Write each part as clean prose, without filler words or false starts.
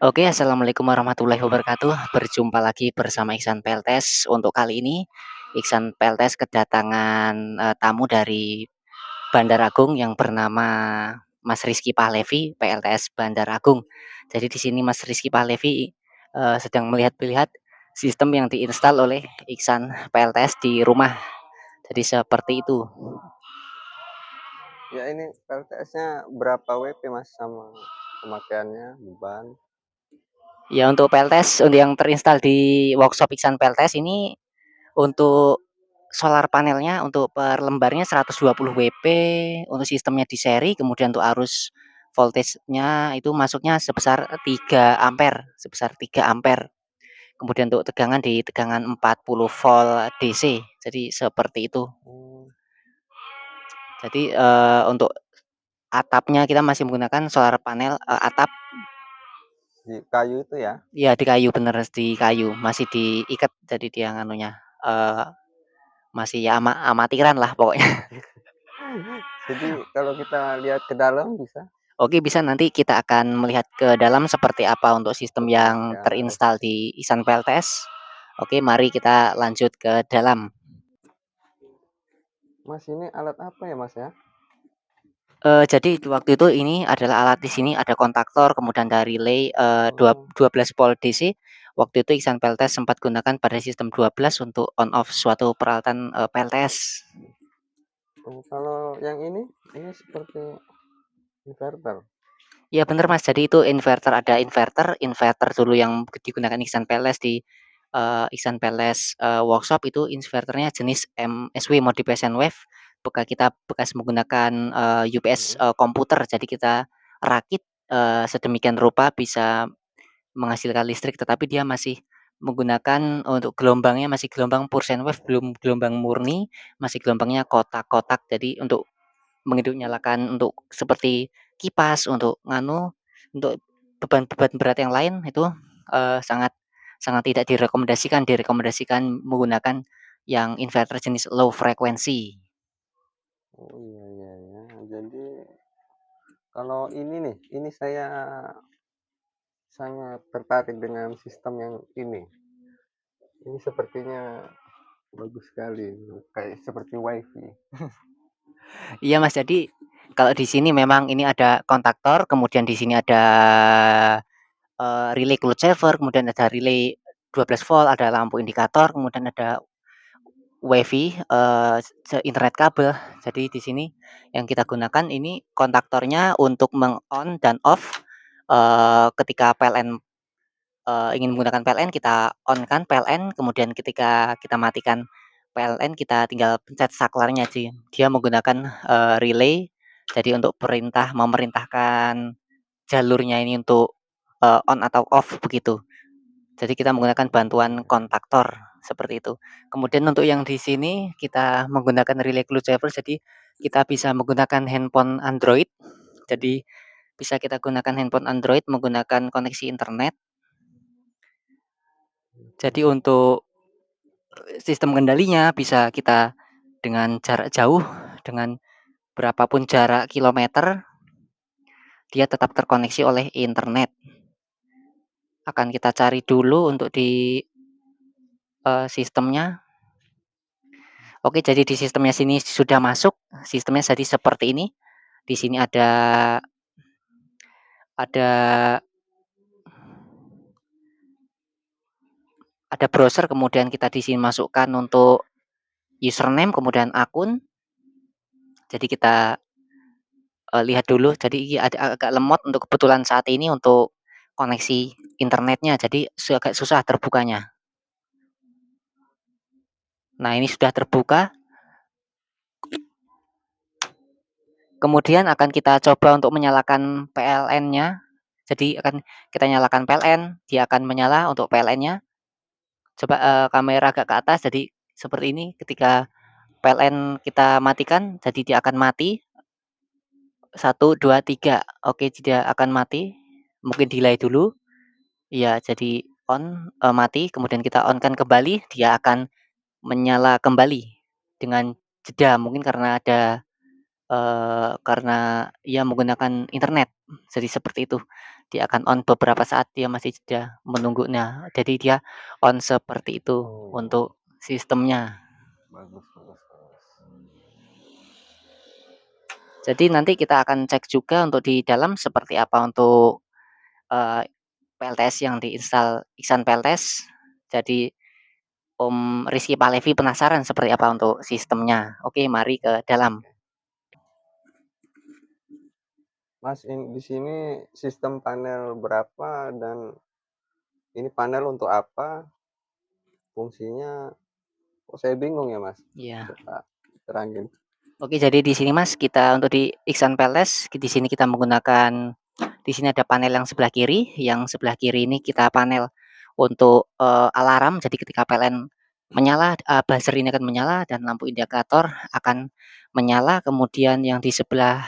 Oke, assalamualaikum warahmatullahi wabarakatuh. Berjumpa lagi bersama Iksan PLTS. Untuk kali ini, Iksan PLTS kedatangan tamu dari Bandar Agung yang bernama Mas Rizky Pahlevi, PLTS Bandar Agung. Jadi di sini Mas Rizky Pahlevi sedang melihat-lihat sistem yang diinstal oleh Iksan PLTS di rumah. Jadi seperti itu. Ya ini PLTS-nya berapa WP Mas sama pemakaiannya, beban? Ya untuk PLTS untuk yang terinstal di workshop Iksan PLTS ini untuk solar panelnya untuk per lembarnya 120 WP, untuk sistemnya di seri, kemudian untuk arus voltage-nya itu masuknya sebesar 3 ampere, sebesar 3 ampere. Kemudian untuk tegangan di tegangan 40 volt DC. Jadi seperti itu. Hmm, Jadi untuk atapnya kita masih menggunakan solar panel atap di kayu itu ya. ya di kayu, bener di kayu, masih diikat jadi dia nganunya eh masih ya amatiran lah pokoknya. Jadi kalau kita lihat ke dalam bisa Oke, bisa nanti kita akan melihat ke dalam seperti apa untuk sistem yang pemakaian. terinstal di Isan PLTS. Oke, mari kita lanjut ke dalam. Mas ini alat apa ya Mas ya? Jadi waktu itu ini adalah alat di sini ada kontaktor, kemudian ada relay Oh, 12 volt DC. Waktu itu Iksan PLTS sempat gunakan pada sistem 12 untuk on off suatu peralatan PLTS. oh, kalau yang ini seperti inverter. Ya bener Mas, jadi itu inverter, ada inverter dulu yang digunakan Iksan PLS di Iksan PLS workshop itu inverternya jenis MSW modification wave, bekas menggunakan UPS Mm-mm. komputer, jadi kita rakit sedemikian rupa bisa menghasilkan listrik, tetapi dia masih menggunakan untuk gelombangnya masih gelombang Pursen wave, belum gelombang murni, masih gelombangnya kotak-kotak. Jadi untuk menghidup nyalakan untuk seperti kipas, untuk untuk beban-beban berat yang lain itu sangat sangat tidak direkomendasikan menggunakan yang inverter jenis low frekuensi. Oh iya iya ya. Jadi kalau ini nih, ini saya sangat tertarik dengan sistem yang ini. Ini sepertinya bagus sekali, kayak seperti WiFi. Iya Mas, jadi kalau di sini memang ini ada kontaktor, kemudian di sini ada relay cloud saver, kemudian ada relay 12 volt, ada lampu indikator, kemudian ada WiFi, internet kabel. Jadi di sini yang kita gunakan ini kontaktornya untuk meng-on dan off, ketika PLN, ingin menggunakan PLN kita on-kan PLN, kemudian ketika kita matikan PLN kita tinggal pencet saklarnya sih. Dia menggunakan, relay, jadi untuk memerintahkan jalurnya ini untuk, on atau off begitu. Jadi kita menggunakan bantuan kontaktor, seperti itu. Kemudian untuk yang di sini kita menggunakan relay cloud saver, jadi kita bisa menggunakan handphone Android. Jadi bisa kita gunakan handphone Android menggunakan koneksi internet. Jadi untuk sistem kendalinya bisa kita dengan jarak jauh, dengan berapapun jarak kilometer, dia tetap terkoneksi oleh internet. Akan kita cari dulu untuk di sistemnya. Oke, jadi di sistemnya sini sudah masuk, sistemnya jadi seperti ini. Di sini ada ada browser, kemudian kita di sini masukkan untuk username, kemudian akun. Jadi kita lihat dulu. Jadi ada agak lemot untuk kebetulan saat ini untuk koneksi internetnya, jadi agak susah terbukanya. Nah, ini sudah terbuka. Kemudian akan kita coba untuk menyalakan PLN-nya. Jadi akan kita nyalakan PLN, dia akan menyala untuk PLN-nya. Coba kamera agak ke atas, jadi seperti ini. Ketika PLN kita matikan, jadi dia akan mati. 1, 2, 3. Oke, dia akan mati. Mungkin delay dulu. Iya, jadi on, mati. Kemudian kita on-kan kembali, dia akan menyala kembali dengan jeda. Mungkin karena ada karena ia menggunakan internet. Jadi seperti itu. Dia akan on beberapa saat, dia masih jeda menunggu. Nah, jadi dia on seperti itu Oh, untuk sistemnya. bagus, bagus, bagus. Jadi nanti kita akan cek juga untuk di dalam seperti apa untuk PLTS yang diinstal Iksan PLTS. Jadi Om Rizky Palevi penasaran seperti apa untuk sistemnya. Oke, mari ke dalam. Oke. Mas, di sini sistem panel berapa dan ini panel untuk apa? Fungsinya, kok saya bingung ya, Mas? Ya. Coba terangin. Oke, jadi di sini Mas, kita untuk di Iksan PLTS, di sini kita menggunakan, di sini ada panel yang sebelah kiri. Yang sebelah kiri ini kita panel untuk alarm. Jadi ketika PLN menyala, buzzer ini akan menyala dan lampu indikator akan menyala. Kemudian yang di sebelah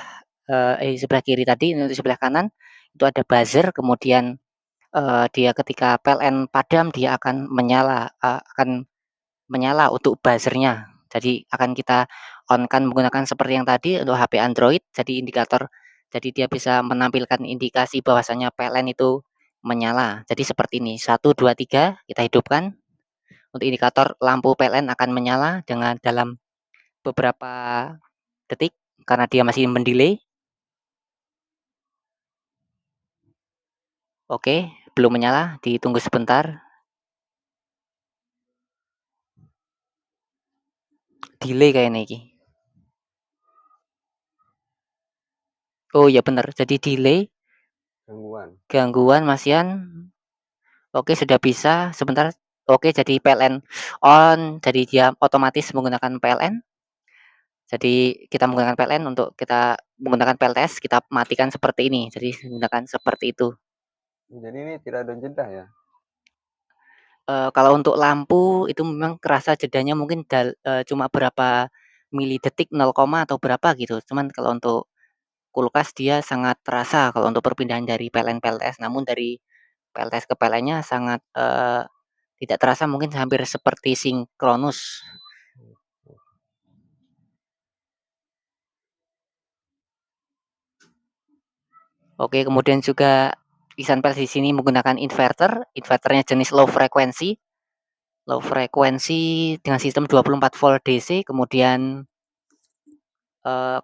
kiri tadi, ini di sebelah kanan itu ada buzzer. Kemudian dia ketika PLN padam dia akan menyala untuk buzzernya. Jadi akan kita on-kan menggunakan seperti yang tadi untuk HP Android. Jadi indikator, jadi dia bisa menampilkan indikasi bahwasanya PLN itu menyala. Jadi seperti ini, 1, 2, 3 kita hidupkan. Untuk indikator lampu PLN akan menyala dengan dalam beberapa detik karena dia masih mendelay. Oke, belum menyala, ditunggu sebentar. Delay kayaknya iki. Oh iya benar, jadi delay, Gangguan. gangguan masian. Oke, sudah bisa. Sebentar. Oke, jadi PLN on. Jadi dia otomatis menggunakan PLN. Jadi kita menggunakan PLN untuk kita menggunakan PLTS, kita matikan seperti ini. Jadi menggunakan seperti itu. Jadi ini tidak ada jeda ya? Kalau untuk lampu itu memang kerasa jedanya mungkin cuma berapa mili detik, 0, atau berapa gitu. Cuman kalau untuk kulkas dia sangat terasa kalau untuk perpindahan dari PLN PLTS. Namun dari PLTS ke PLN-nya sangat tidak terasa, mungkin hampir seperti sinkronus. Oke, kemudian juga Xunpal di sini menggunakan inverter, inverternya jenis low frequency. Low frequency dengan sistem 24 volt DC, kemudian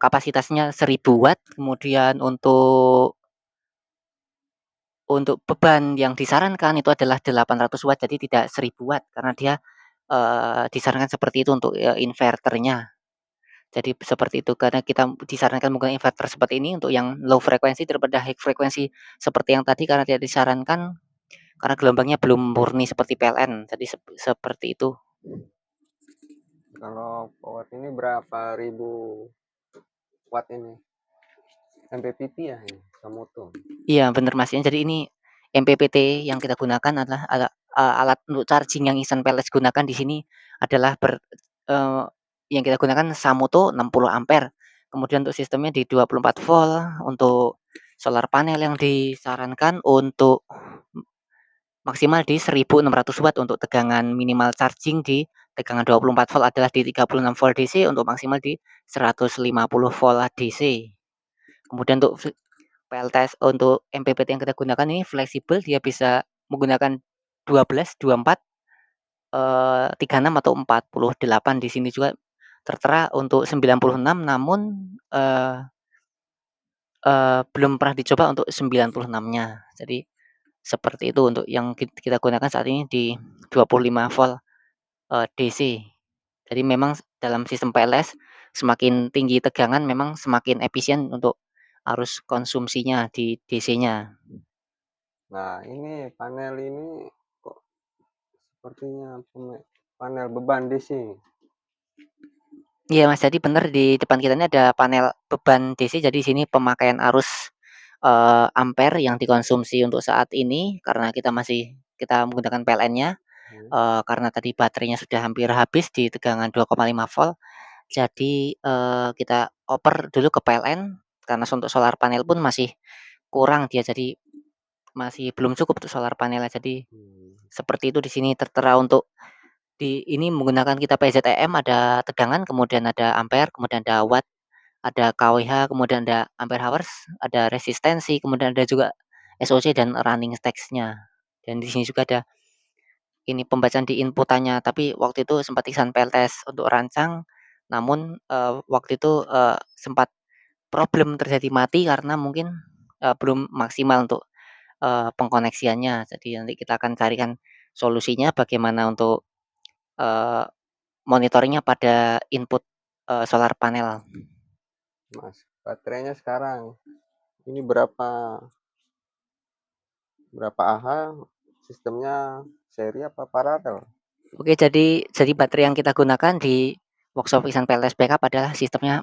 kapasitasnya 1000 watt, kemudian untuk beban yang disarankan itu adalah 800 watt, jadi tidak 1000 watt karena dia disarankan seperti itu untuk inverternya. Jadi seperti itu karena kita disarankan menggunakan inverter seperti ini untuk yang low frekuensi daripada high frekuensi seperti yang tadi karena tidak disarankan karena gelombangnya belum murni seperti PLN. Jadi seperti itu. Kalau watt ini berapa ribu watt ini? MPPT ya ini, Samoto. Iya benar Mas. Jadi ini MPPT yang kita gunakan adalah alat untuk charging yang Insan PLS gunakan di sini adalah yang kita gunakan Samoto 60 ampere. Kemudian untuk sistemnya di 24 volt, untuk solar panel yang disarankan untuk maksimal di 1600 watt, untuk tegangan minimal charging di tegangan 24 volt adalah di 36 volt DC, untuk maksimal di 150 volt DC. Kemudian untuk PLTS untuk MPPT yang kita gunakan ini fleksibel, dia bisa menggunakan 12, 24, 36 atau 48. Di sini juga tertera untuk 96, namun belum pernah dicoba untuk 96-nya. Jadi seperti itu untuk yang kita gunakan saat ini di 25 volt DC. Jadi memang dalam sistem PLS semakin tinggi tegangan memang semakin efisien untuk arus konsumsinya di DC-nya. Nah, ini panel ini kok sepertinya panel beban DC. Iya Mas, jadi benar di depan kita ini ada panel beban DC. Jadi di sini pemakaian arus ampere yang dikonsumsi untuk saat ini karena kita menggunakan PLN-nya, Hmm. karena tadi baterainya sudah hampir habis di tegangan 2,5 volt. Jadi kita oper dulu ke PLN karena untuk solar panel pun masih kurang dia, jadi masih belum cukup untuk solar panelnya. Jadi Hmm. seperti itu di sini tertera untuk di ini menggunakan kita PZEM, ada tegangan, kemudian ada ampere, kemudian ada watt, ada kWh, kemudian ada ampere hours, ada resistensi, kemudian ada juga SOC dan running stakes-nya. Dan di sini juga ada ini pembacaan di inputannya, tapi waktu itu sempat iksan PLTS untuk rancang, namun, waktu itu, sempat problem terjadi mati karena mungkin, belum maksimal untuk, pengkoneksiannya. Jadi nanti kita akan carikan solusinya bagaimana untuk, eee, monitoring pada input, solar panel. Mas, baterainya sekarang ini berapa Ah, sistemnya seri apa paralel? Oke, jadi baterai yang kita gunakan di workshop Ihsan PLTS Backup adalah sistemnya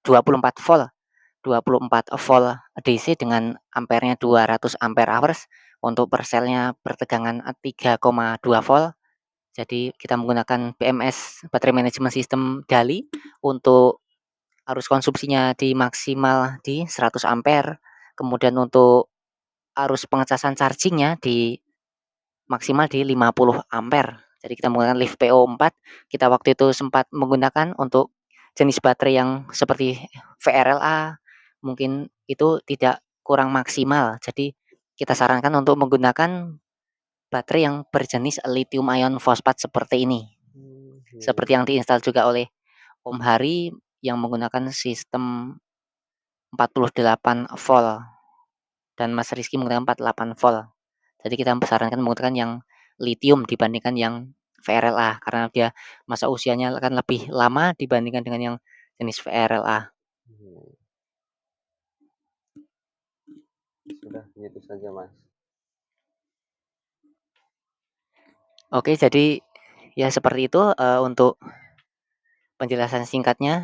24 volt. 24 volt DC dengan ampernya 200 ampere hours, untuk per selnya bertegangan 3,2 volt. Jadi kita menggunakan BMS Battery Management System DALI untuk arus konsumsinya di maksimal di 100 ampere, kemudian untuk arus pengecasan chargingnya di maksimal di 50 ampere. Jadi kita menggunakan LiFePO4, kita waktu itu sempat menggunakan untuk jenis baterai yang seperti VRLA, mungkin itu tidak kurang maksimal. Jadi kita sarankan untuk menggunakan baterai yang berjenis lithium ion fosfat seperti ini. Iya, iya. Seperti yang diinstal juga oleh Om Hari yang menggunakan sistem 48 volt dan Mas Rizky menggunakan 48 volt. Jadi kita sarankan menggunakan yang lithium dibandingkan yang VRLA karena dia masa usianya akan lebih lama dibandingkan dengan yang jenis VRLA. Sudah gitu saja, Mas. Oke, jadi ya seperti itu, untuk penjelasan singkatnya,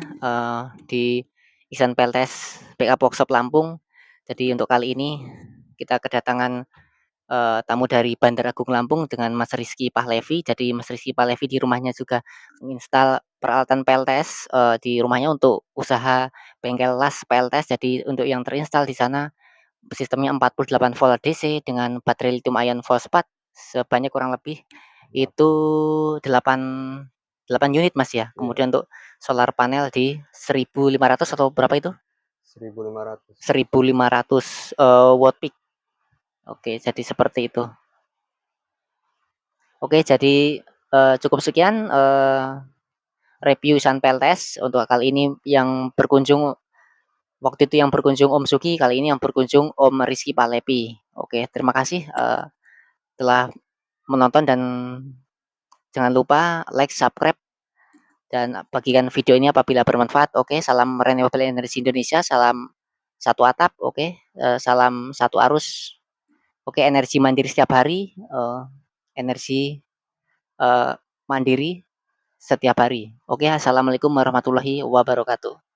di Ihsan PLTS Backup Workshop Lampung. Jadi untuk kali ini kita kedatangan, tamu dari Bandar Agung Lampung dengan Mas Rizky Pahlevi. Jadi Mas Rizky Pahlevi di rumahnya juga menginstal peralatan PLTS, di rumahnya untuk usaha bengkel las PLTS. Jadi untuk yang terinstal di sana sistemnya 48 volt DC dengan baterai lithium ion fosfat sebanyak kurang lebih itu 8 8 unit, Mas, ya. Iya, Kemudian untuk solar panel di 1.500 atau berapa itu? 1.500. 1.500, watt peak. Oke, jadi seperti itu. Oke, jadi, cukup sekian, review Ihsan PLTS untuk kali ini yang berkunjung waktu itu yang berkunjung Om Sugi, kali ini yang berkunjung Om Rizky Palepi. Oke, terima kasih, telah menonton dan jangan lupa like, subscribe, dan bagikan video ini apabila bermanfaat. Oke, salam Renewable Energy Indonesia, salam satu atap, oke, salam satu arus. Oke, energi mandiri setiap hari, energi, mandiri setiap hari. Oke, assalamualaikum warahmatullahi wabarakatuh.